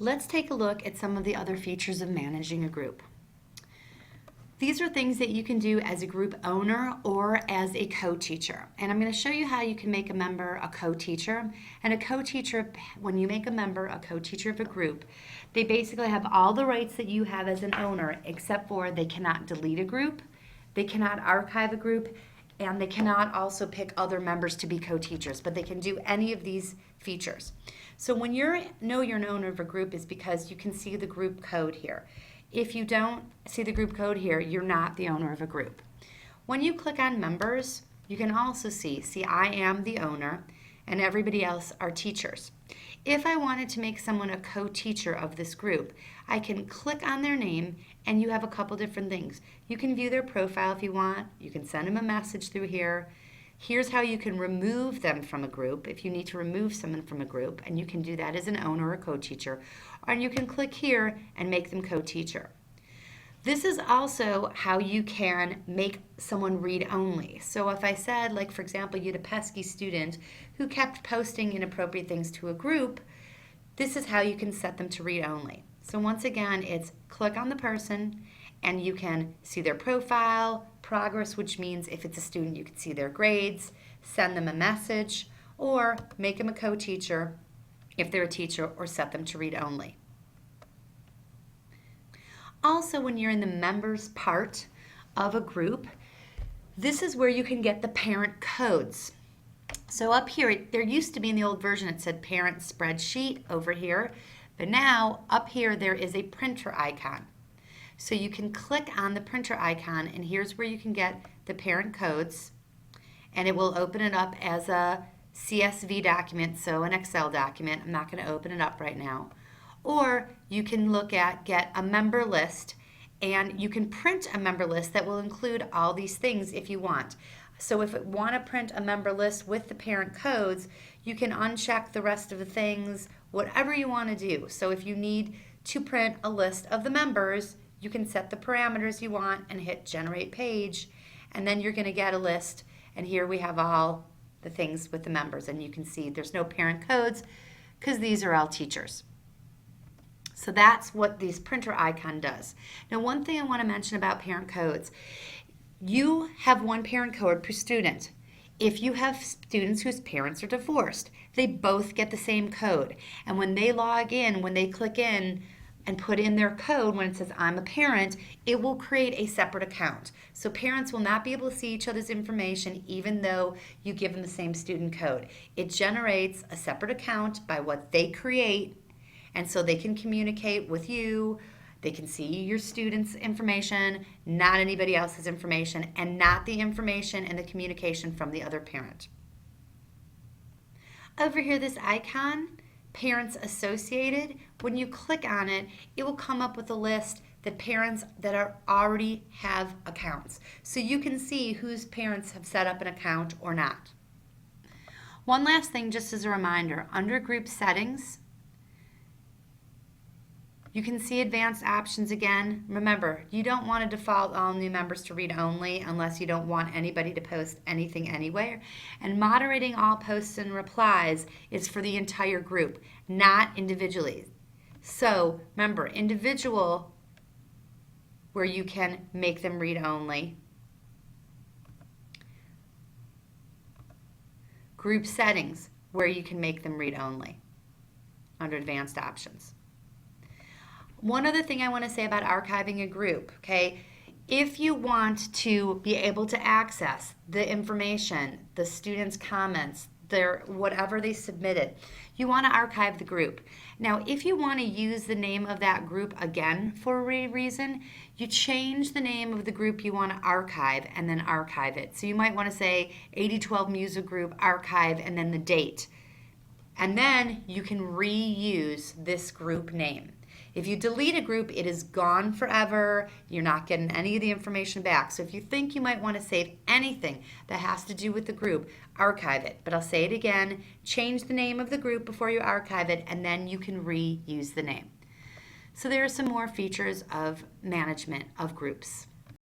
Let's take a look at some of the other features of managing a group. These are things that you can do as a group owner or as a co-teacher. And I'm going to show you how you can make a member a co-teacher. And a co-teacher, when you make a member a co-teacher of a group, they basically have all the rights that you have as an owner, except for they cannot delete a group, they cannot archive a group, and they cannot also pick other members to be co-teachers, but they can do any of these features. So when you know you're an owner of a group is because you can see the group code here. If you don't see the group code here, you're not the owner of a group. When you click on members, you can also see I am the owner and everybody else are teachers. If I wanted to make someone a co-teacher of this group, I can click on their name and you have a couple different things. You can view their profile if you want. You can send them a message through here. Here's how you can remove them from a group if you need to remove someone from a group, and you can do that as an owner or co-teacher. Or you can click here and make them co-teacher. This is also how you can make someone read only. So if I said, like for example, you had a pesky student who kept posting inappropriate things to a group, this is how you can set them to read only. So once again, it's click on the person and you can see their profile, progress, which means if it's a student, you can see their grades, send them a message, or make them a co-teacher if they're a teacher, or set them to read only. Also, when you're in the members part of a group, this is where you can get the parent codes. So up here, there used to be in the old version, it said parent spreadsheet over here, but now up here there is a printer icon. So you can click on the printer icon and here's where you can get the parent codes, and it will open it up as a CSV document, so an Excel document. I'm not going to open it up right now. Or you can look at get a member list, and you can print a member list that will include all these things if you want. So if you want to print a member list with the parent codes, you can uncheck the rest of the things, whatever you want to do. So if you need to print a list of the members, you can set the parameters you want and hit generate page, and then you're going to get a list. And here we have all the things with the members, and you can see there's no parent codes because these are all teachers. So that's what this printer icon does. Now, one thing I want to mention about parent codes, you have one parent code per student. If you have students whose parents are divorced, they both get the same code. And when they log in, when they click in and put in their code, when it says I'm a parent, it will create a separate account. So parents will not be able to see each other's information even though you give them the same student code. It generates a separate account by what they create, and so they can communicate with you. They can see your students' information, not anybody else's information, and not the information and the communication from the other parent. Over here, this icon, Parents Associated, when you click on it, it will come up with a list that parents that already have accounts. So you can see whose parents have set up an account or not. One last thing, just as a reminder, under Group Settings, you can see advanced options again. Remember, you don't want to default all new members to read only unless you don't want anybody to post anything anywhere. And moderating all posts and replies is for the entire group, not individually. So remember, individual, where you can make them read only. Group settings, where you can make them read only under advanced options. One other thing I want to say about archiving a group, okay? If you want to be able to access the information, the students' comments, their whatever they submitted, you want to archive the group. Now, if you want to use the name of that group again for a reason, you change the name of the group you want to archive and then archive it. So you might want to say 8012 Music Group Archive and then the date. And then you can reuse this group name. If you delete a group, it is gone forever. You're not getting any of the information back. So if you think you might want to save anything that has to do with the group, archive it. But I'll say it again, change the name of the group before you archive it, and then you can reuse the name. So there are some more features of management of groups.